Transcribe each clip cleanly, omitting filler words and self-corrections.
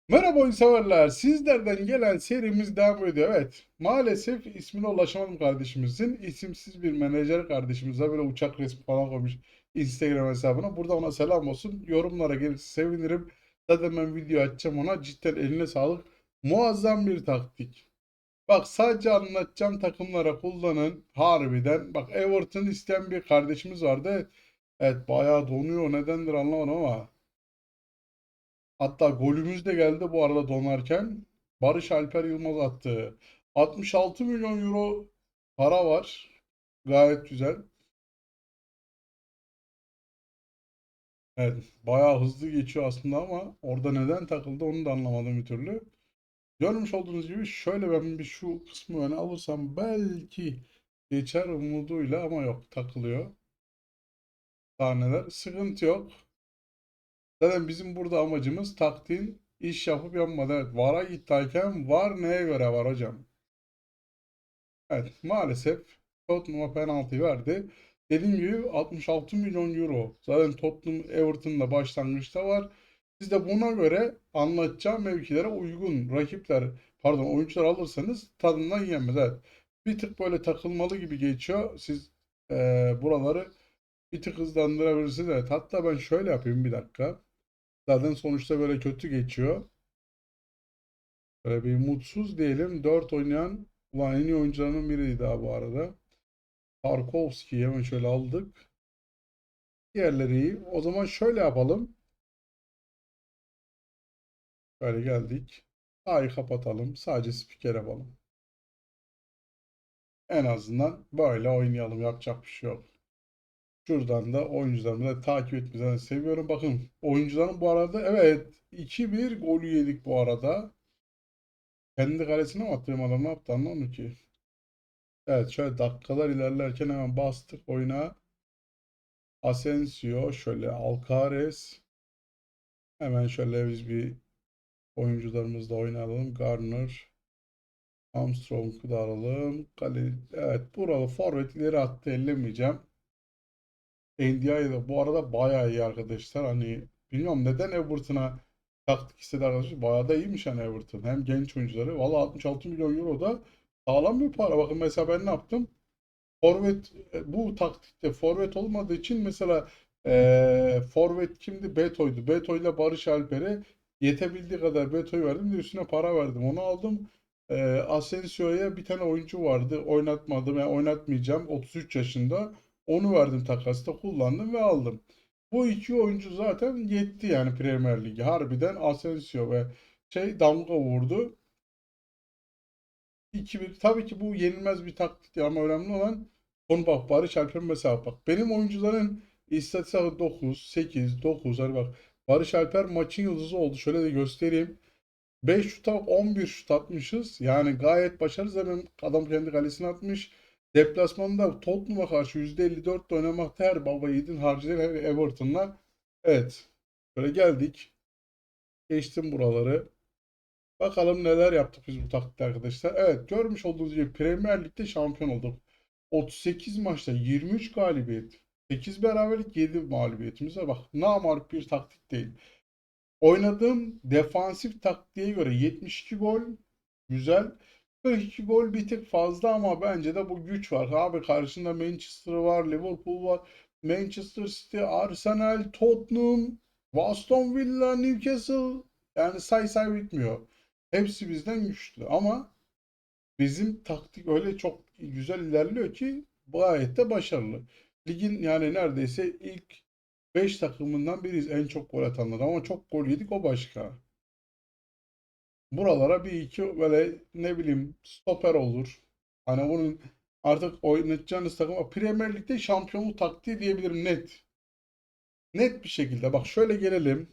Merhaba oyun severler. Sizlerden gelen serimiz devam ediyor. Evet. Maalesef ismine ulaşamadım kardeşimizin. İsimsiz bir menajer kardeşimize böyle uçak resmi falan koymuş Instagram hesabına. Burada ona selam olsun. Yorumlara gelirse sevinirim. Zaten ben video açacağım ona. Cidden eline sağlık. Muazzam bir taktik. Bak sadece anlatacağım takımlara kullanın. Harbiden. Bak Everton isteyen bir kardeşimiz vardı. Evet, evet bayağı donuyor. Nedendir anlamadım ama. Hatta golümüz de geldi bu arada donarken. Barış Alper Yılmaz attı. 66 milyon euro para var. Gayet güzel. Evet, bayağı hızlı geçiyor aslında ama orada neden takıldı onu da anlamadım bir türlü. Görmüş olduğunuz gibi şöyle ben bir şu kısmı öne alırsam belki geçer umuduyla ama yok takılıyor. Taneler. Sıkıntı yok. Zaten bizim burada amacımız taktiğin iş yapıp yapmadı. Evet, VAR'a iddiayken VAR neye göre var hocam? Evet, maalesef Tottenham'a penaltı verdi. Dediğim gibi 66 milyon euro. Zaten Tottenham Everton'da başlangıçta var. Siz de buna göre anlatacağım mevkilere uygun rakipler, pardon oyuncular alırsanız tadından yenmez. Evet. Bir tık böyle takılmalı gibi geçiyor. Siz buraları bir tık hızlandırabilirsiniz. Evet. Hatta ben şöyle yapayım bir dakika. Zaten sonuçta böyle kötü geçiyor. Böyle bir mutsuz diyelim. 4 oynayan ulan en iyi oyuncularının biriydi daha bu arada. Tarkovski'yi hemen şöyle aldık. Diğerleri iyi. O zaman şöyle yapalım. Böyle geldik. A'yı kapatalım. Sadece spiker yapalım. En azından böyle oynayalım. Yapacak bir şey yok. Şuradan da oyuncularımı da takip etmenizi seviyorum. Bakın oyuncuların bu arada evet 2-1 golü yedik bu arada. Kendi kalesine mi attığım adam ne yaptı anlamadım ki. Evet şöyle dakikalar ilerlerken hemen bastık oyuna. Asensio şöyle Alcaraz. Hemen şöyle biz bir oyuncularımızla oynayalım. Garner, Armstrong'u da alalım. Kale, evet buralı forvet ileri attı ellemeyeceğim. NDI de bu arada bayağı iyi arkadaşlar. Hani bilmiyorum neden Everton'a taktik istedi arkadaşlar. Bayağı da iyiymiş hani Everton. Hem genç oyuncuları. Valla 66 milyon euro da sağlam bir para. Bakın mesela ben ne yaptım? Forvet bu taktikte forvet olmadığı için mesela forvet kimdi? Beto'ydu. Beto ile Barış Alper'e yetebildiği kadar Beto'yu verdim de üstüne para verdim. Onu aldım. Asensio'ya bir tane oyuncu vardı. Oynatmadım. Yani oynatmayacağım. 33 yaşında. Onu verdim takasta. Kullandım ve aldım. Bu iki oyuncu zaten yetti yani Premier Lig'e. Harbiden Asensio ve şey damga vurdu. 2-1. Tabii ki bu yenilmez bir taktik değil ama önemli olan konu bak Barış Alper mesela bak. Benim oyuncuların istatistik 9, 8, 9 hani bak. Barış Alper maçın yıldızı oldu. Şöyle de göstereyim. 5 şuta 11 şut atmışız. Yani gayet başarılı. Zaten adam kendi kalesine atmış. Deplasmanda Tottenham'a karşı %54 oynamakta her baba yiğidin harcı her Everton'la. Evet. Böyle geldik. Geçtim buraları. Bakalım neler yaptık biz bu taktikte arkadaşlar. Evet görmüş olduğunuz gibi Premier Lig'de şampiyon olduk. 38 maçta 23 galibiyet. 8 beraberlik 7 mağlubiyetimiz var. Bak namağlup bir taktik değil. Oynadığım defansif taktiğe göre 72 gol güzel. 42 gol bir tık fazla ama bence de bu güç var. Abi karşında Manchester var, Liverpool var, Manchester City, Arsenal, Tottenham, Aston Villa, Newcastle. Yani say bitmiyor. Hepsi bizden güçlü ama bizim taktik öyle çok güzel ilerliyor ki gayet de başarılı. Ligin yani neredeyse ilk 5 takımından biriyiz en çok gol atanlar ama çok gol yedik o başka. Buralara bir iki böyle ne bileyim stoper olur. Hani bunun artık oynatacağınız takıma Premier Lig'de şampiyonluk taktiği diyebilirim net. Net bir şekilde. Bak şöyle gelelim.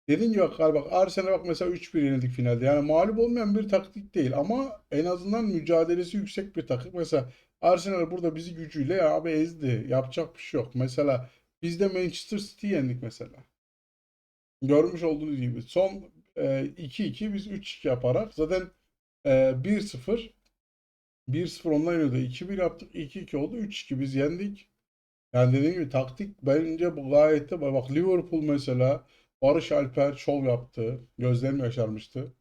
Dediğim gibi bak Arsenal bak mesela 3-1 yenildik finalde. Yani mağlup olmayan bir taktik değil ama en azından mücadelesi yüksek bir takım. Mesela Arsenal burada bizi gücüyle ya abi ezdi. Yapacak bir şey yok. Mesela biz de Manchester City yendik mesela. Görmüş olduğunuz gibi son 2-2 biz 3-2 yaparak zaten 1-0 1-0 onlar yeniyordu. 2-1 yaptık. 2-2 oldu. 3-2 biz yendik. Yani dediğim gibi taktik bence bu gayet de bak Liverpool mesela Barış Alper şov yaptı. Gözlerim yaşarmıştı.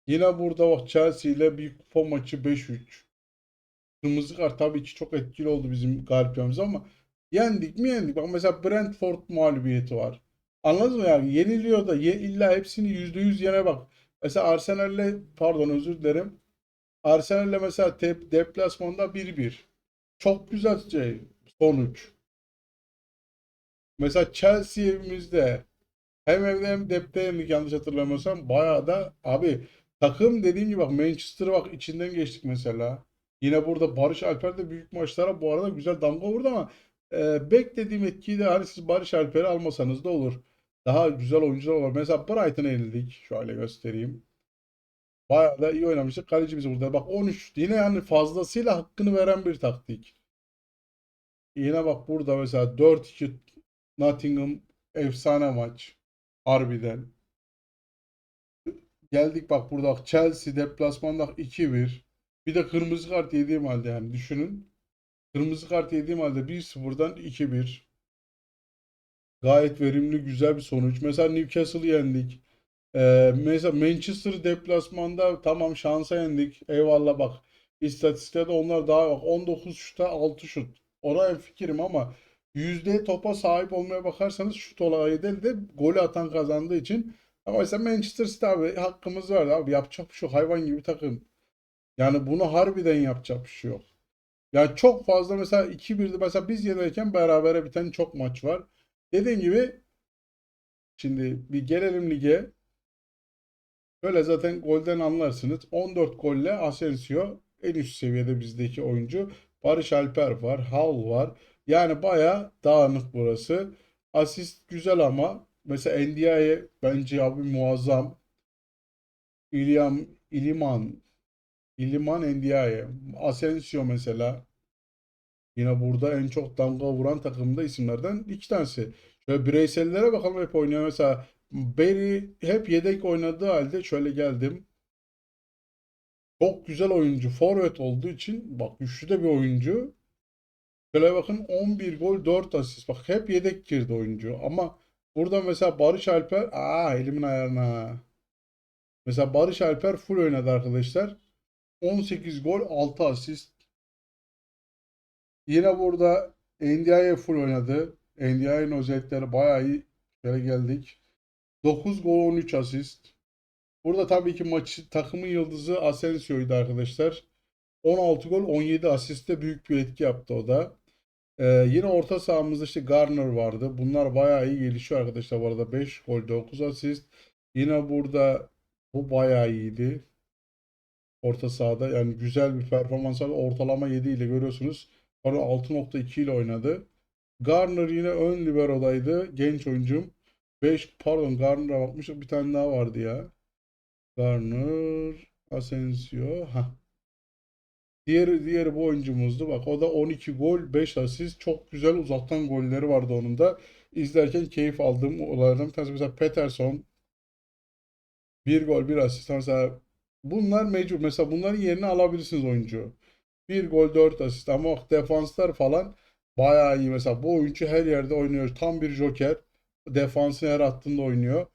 Yine burada bak Chelsea ile bir kupa maçı 5-3. Kırmızı kart tabii ki çok etkili oldu bizim galibiyetimiz ama yendik mi yendik. Bak mesela Brentford mağlubiyeti var. Anladın mı yani? Yeniliyor da illa hepsini %100 yene bak. Mesela Arsenal'le pardon özür dilerim. Arsenal'le mesela deplasmanda 1-1. Çok güzel sonuç. Mesela Chelsea evimizde hem evde hem depte yendik yanlış hatırlamıyorsam. Bayağı da abi takım dediğim gibi bak Manchester'ı bak içinden geçtik mesela. Yine burada Barış Alper de büyük maçlara bu arada güzel damga vurdu ama beklediğim etkiyi de hani siz Barış Alper'i almasanız da olur. Daha güzel oyuncular var. Mesela Brighton'a yenildik. Şöyle göstereyim. Bayağı da iyi oynamıştık. Kalecimiz burada. Bak 13 yine yani fazlasıyla hakkını veren bir taktik. Yine bak burada mesela 4-2 Nottingham efsane maç. Harbiden. Geldik bak burada bak Chelsea deplasmanda 2-1. Bir de kırmızı kart yediğim halde yani düşünün. Kırmızı kart yediğim halde 1-0'dan 2-1. Gayet verimli güzel bir sonuç. Mesela Newcastle'ı yendik. Mesela Manchester deplasmanda tamam şansa yendik. Eyvallah bak. İstatistiklerde onlar daha bak 19 şuta 6 şut. Ona fikrim ama yüzde topa sahip olmaya bakarsanız şut olayı değil de golü atan kazandığı için. Ama mesela Manchester City abi hakkımız var abi yapacak bir şey yok. Hayvan gibi takım. Yani bunu harbiden yapacak bir şey yok. Yani çok fazla mesela 2-1'de mesela biz yenilirken berabere biten çok maç var. Dediğim gibi şimdi bir gelelim lige. Böyle zaten golden anlarsınız. 14 golle Asensio en üst seviyede bizdeki oyuncu. Barış Alper var, Hal var. Yani baya dağınık burası. Asist güzel ama mesela Ndiaye bence abi muazzam. İlyam, İliman, İliman Ndiaye. Asensio mesela. Yine burada en çok damga vuran takımda isimlerden iki tanesi. Şöyle bireysellere bakalım hep oynuyor. Mesela Barry hep yedek oynadığı halde şöyle geldim. Çok güzel oyuncu. Forvet olduğu için bak güçlü de bir oyuncu. Şöyle bakın 11 gol 4 asist. Bak hep yedek girdi oyuncu. Ama burada mesela Barış Alper elimin ayarına. Mesela Barış Alper full oynadı arkadaşlar. 18 gol 6 asist. Yine burada NDI'ye full oynadı. NDI'nin özellikleri bayağı iyi. Şöyle geldik. 9 gol 13 asist. Burada tabii ki maçı takımın yıldızı Asensio'ydu arkadaşlar. 16 gol 17 asiste büyük bir etki yaptı o da. Yine orta sahamızda işte Garner vardı. Bunlar bayağı iyi gelişiyor arkadaşlar. Bu arada 5 gol 9 asist. Yine burada bu bayağı iyiydi. Orta sahada yani güzel bir performans aldı. Ortalama 7 ile görüyorsunuz. Sonra 6.2 ile oynadı. Garner yine ön liberodaydı. Genç oyuncum. 5 pardon Garner'a bakmışım. Bir tane daha vardı ya. Garner, Asensio. Diğeri bu oyuncumuzdu. Bak o da 12 gol, 5 asist. Çok güzel uzaktan golleri vardı onun da. İzlerken keyif aldığım olaylardan bir tanesi. Mesela Peterson bir gol, bir asist. Mesela bunlar mecbur. Mesela bunların yerini alabilirsiniz oyuncu. Bir gol, 4 asist. Ama bak defanslar falan bayağı iyi. Mesela bu oyuncu her yerde oynuyor. Tam bir joker. Defansın her hattında oynuyor.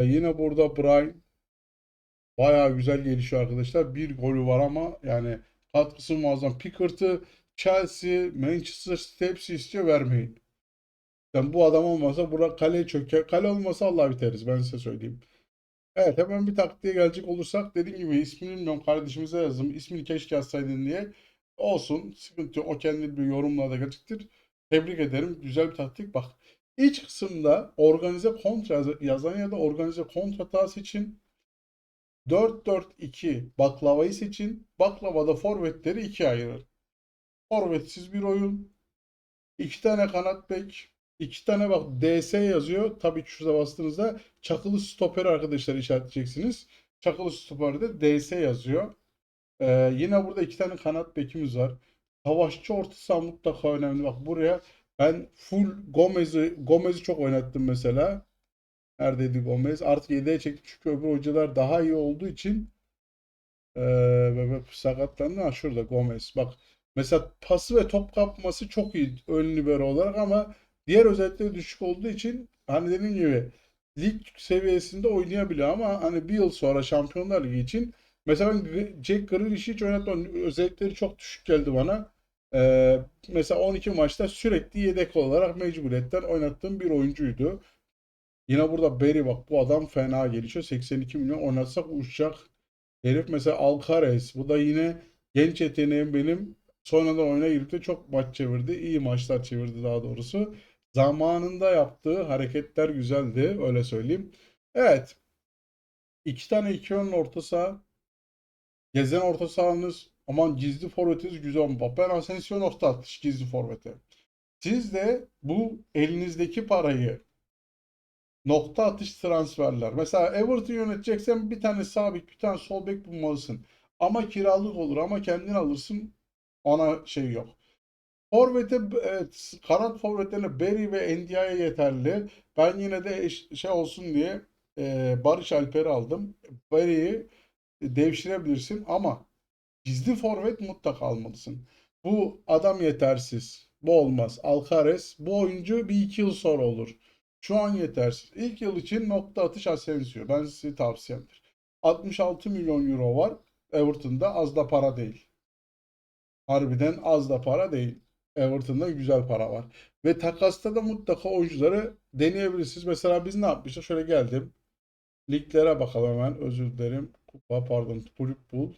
Yine burada Brian bayağı güzel gelişiyor arkadaşlar. Bir golü var ama yani katkısı muazzam. Pickert'ı Chelsea, Manchester City hepsi istiyor vermeyin. Yani bu adam olmasa bura kale çöker. Kale olmasa Allah biteriz ben size söyleyeyim. Evet hemen bir taktiğe gelecek olursak dediğim gibi ismini bilmiyorum kardeşimize yazdım. İsmini keşke yazsaydın diye. Olsun sıkıntı yok. O kendi bir yorumlarda gerçektir. Tebrik ederim. Güzel bir taktik. Bak iç kısımda organize kontra yazan ya da organize kontra tahsis için 4-4-2 baklavayı seçin. Baklavada forvetleri ikiye ayırır. Forvetsiz bir oyun. İki tane kanat bek. İki tane bak DS yazıyor. Tabii ki şurada bastığınızda çakılı stoper arkadaşlar işaretleyeceksiniz. Çakılı stoperde DS yazıyor. Yine burada iki tane kanat bekimiz var. Savaşçı orta saha mutlaka önemli. Bak buraya ben full Gomez'i çok oynattım mesela. Neredeydi Gomez? Artık 7'ye çektim çünkü öbür hocalar daha iyi olduğu için sakatlandı. Şurada Gomez. Bak mesela pası ve top kapması çok iyi ön libero olarak ama diğer özellikleri düşük olduğu için hani dediğim gibi lig seviyesinde oynayabiliyor ama hani bir yıl sonra Şampiyonlar Ligi için mesela ben Jack Grealish'i hiç oynatmam. Özellikleri çok düşük geldi bana. Mesela 12 maçta sürekli yedek olarak mecburiyetten oynattığım bir oyuncuydu. Yine burada Barry, bak bu adam fena gelişiyor. 82 milyon oynatsak uçacak herif. Mesela Alcaraz, bu da yine genç yeteneğim benim. Sonradan oyuna girip de çok maç çevirdi. İyi maçlar çevirdi daha doğrusu. Zamanında yaptığı hareketler güzeldi, öyle söyleyeyim. Evet, iki tane iki yönlü orta saha. Gezen orta sahanız, aman gizli forvetiniz güzel. Bak ben Asensio nokta atış gizli forvete. Siz de bu elinizdeki parayı nokta atış transferler. Mesela Everton yöneteceksen bir tane sağ bek, bir tane sol bek bulmalısın. Ama kiralık olur, ama kendin alırsın. Ona şey yok. Forvet'e, evet, kanat forvetlerine Barry ve Ndiaye yeterli. Ben yine de şey olsun diye Barış Alper'i aldım. Barry'i devşirebilirsin ama gizli forvet mutlaka almalısın. Bu adam yetersiz. Bu olmaz. Alcaraz bu oyuncu bir iki yıl sonra olur. Şu an yetersiz. İlk yıl için nokta atış Asensio. Ben size tavsiyemdir. 66 milyon euro var Everton'da, az da para değil. Harbiden az da para değil. Everton'da güzel para var. Ve takasta da mutlaka oyuncuları deneyebilirsiniz. Mesela biz ne yapmıştık? Şöyle geldim. Liglere bakalım hemen. Özür dilerim. Kupa, pardon. Kulüp bul.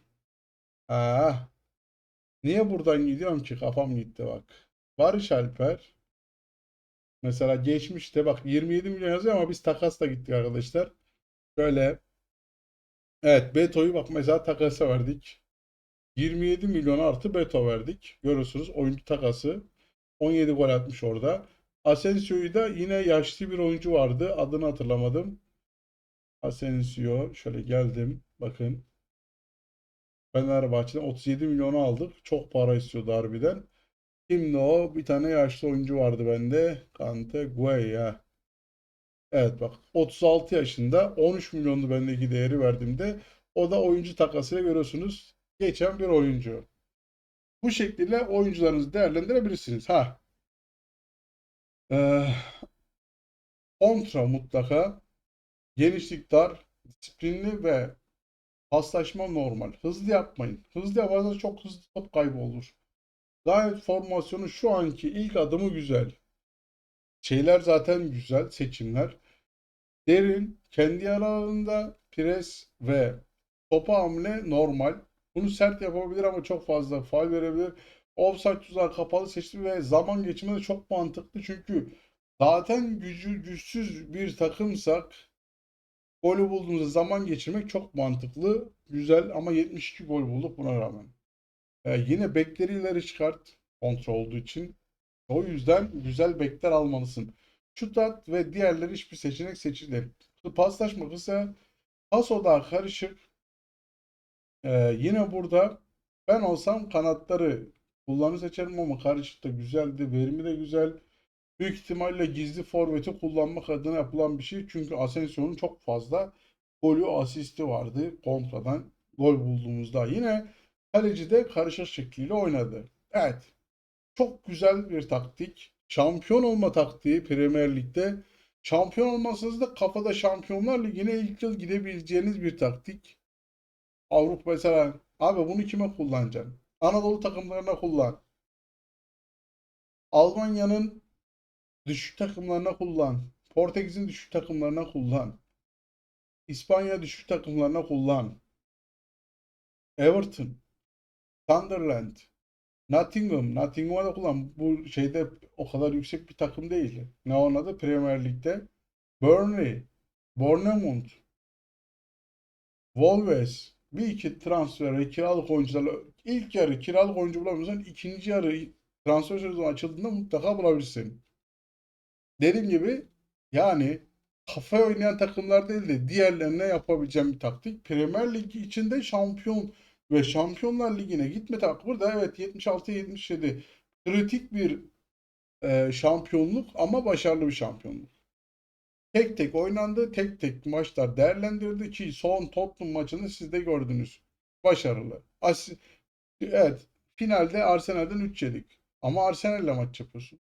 Ah, niye buradan gidiyorum ki? Kafam gitti bak. Barış Alper. Mesela geçmişte bak 27 milyon yazıyor ama biz takasla gittik arkadaşlar. Böyle, evet, Beto'yu bak mesela takasa verdik. 27 milyon artı Beto verdik. Görüyorsunuz oyuncu takası. 17 gol atmış orada. Asensio'yu da yine yaşlı bir oyuncu vardı. Adını hatırlamadım. Asensio, şöyle geldim. Bakın. Fenerbahçe'den 37 milyonu aldık. Çok para istiyordu harbiden. Kimdi o? Bir tane yaşlı oyuncu vardı bende. Kante Gueye. Evet bak, 36 yaşında, 13 milyondu bendeki değeri verdiğimde. O da oyuncu takasıyla görüyorsunuz. Geçen bir oyuncu. Bu şekilde oyuncularınızı değerlendirebilirsiniz. Ha, e, kontra mutlaka. Genişlik dar, disiplinli ve paslaşma normal. Hızlı yapmayın. Hızlı yaparsanız çok hızlı top kaybı olur. Gayet formasyonu şu anki ilk adımı güzel. Şeyler zaten güzel seçimler. Derin, kendi aralarında pres ve topa hamle normal. Bunu sert yapabilir ama çok fazla faul verebilir. Offside tuzağı kapalı seçti ve zaman geçirme de çok mantıklı. Çünkü zaten güçsüz bir takımsak golü bulduğumuzda zaman geçirmek çok mantıklı. Güzel ama 72 gol bulduk buna rağmen. Yine bekleri ileri çıkart kontrol olduğu için. O yüzden güzel bekler almalısın. Şut at ve diğerleri hiçbir seçenek seçilir. Paslaşma kısa, pas odağı karışık. Yine burada ben olsam kanatları kullanı seçerim ama karışık da güzeldi. Verimi de güzel. Büyük ihtimalle gizli forveti kullanmak adına yapılan bir şey. Çünkü Asensio'nun çok fazla golü, asisti vardı kontradan gol bulduğumuzda. Yine kaleci de karışık şekliyle oynadı. Evet. Çok güzel bir taktik. Şampiyon olma taktiği Premier Lig'de. Şampiyon olmasanız da kafada Şampiyonlar Ligi'ne ilk yıl gidebileceğiniz bir taktik. Avrupa mesela, abi bunu kime kullanacaksın? Anadolu takımlarına kullan. Almanya'nın düşük takımlarına kullan. Portekiz'in düşük takımlarına kullan. İspanya düşük takımlarına kullan. Everton, Sunderland, Nottingham'a da kullan. Bu şeyde o kadar yüksek bir takım değil. Ne onun adı Premier Lig'de? Burnley, Bournemouth, Wolves, bir iki transfer ve kiralık oyuncularla ilk yarı kiralık oyuncu bulamıyorsan ikinci yarı transfer sezonu açıldığında mutlaka bulabilirsin. Dediğim gibi yani kafaya oynayan takımlar değil de diğerlerine yapabileceğim bir taktik. Premier Lig içinde şampiyon ve Şampiyonlar Ligi'ne gitme taktiği. Burada evet 76-77 kritik bir şampiyonluk ama başarılı bir şampiyonluk. Tek tek oynandı, tek tek maçlar değerlendirildi ki son Tottenham maçını siz de gördünüz. Başarılı. Evet, finalde Arsenal'den 3 yedik. Ama Arsenal'le maç yapıyorsun.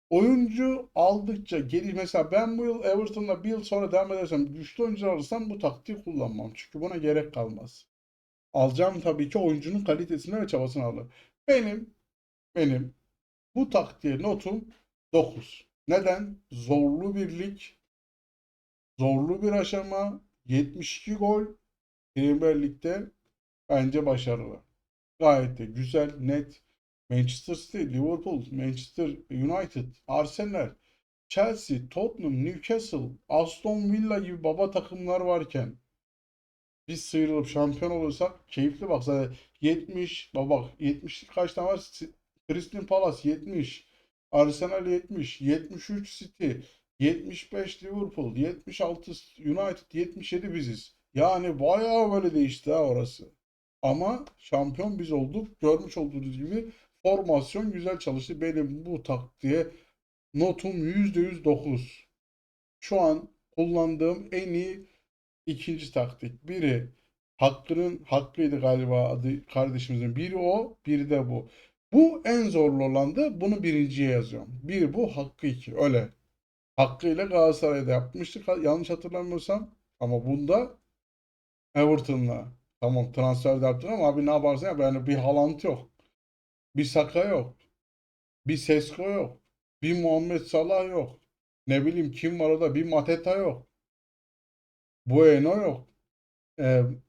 Oyuncu aldıkça geri, mesela ben bu yıl Everton'la bir yıl sonra devam edersem, güçlü oyuncu alırsam bu taktiği kullanmam. Çünkü buna gerek kalmaz. Alacağım tabii ki oyuncunun kalitesine ve çabasına alır. Benim bu taktiğe notum 9. Neden? Zorlu bir lig, zorlu bir aşama, 72 gol Premier Lig'de bence başarılı. Gayet de güzel, net. Manchester City, Liverpool, Manchester United, Arsenal, Chelsea, Tottenham, Newcastle, Aston Villa gibi baba takımlar varken biz sıyrılıp şampiyon olursak keyifli, bak zaten 70, bak 70 kaç tane var? Crystal Palace 70, Arsenal 70, 73 City, 75 Liverpool, 76 United, 77 biziz. Yani bayağı böyle değişti ha orası. Ama şampiyon biz olduk. Görmüş olduğunuz gibi formasyon güzel çalıştı. Benim bu taktiğe notum %100 9. Şu an kullandığım en iyi ikinci taktik. Biri Hakkı'nın, Hakkı'ydı galiba adı kardeşimizin. Biri o, biri de bu. Bu en zorlu olandı. Bunu birinciye yazıyorum. Bir bu, Hakkı iki. Öyle. Hakkı ile Galatasaray'da yapmıştık. Yanlış hatırlamıyorsam. Ama bunda Everton'la. Tamam, transfer de yaptık ama abi ne yaparsın ya, yani bir Haaland yok. Bir Saka yok. Bir Sesko yok. Bir Muhammed Salah yok. Ne bileyim kim var orada? Bir Mateta yok. Bueno yok.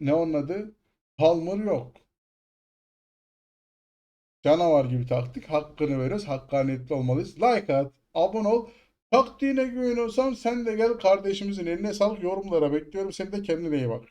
Ne onun adı? Palmer yok. Canavar gibi taktik. Hakkını veriyoruz. Hakkaniyetli olmalıyız. Like at. Abone ol. Taktiğine güveniyorsan sen de gel, kardeşimizin eline sağlık. Yorumlara bekliyorum. Sen de kendine iyi bak.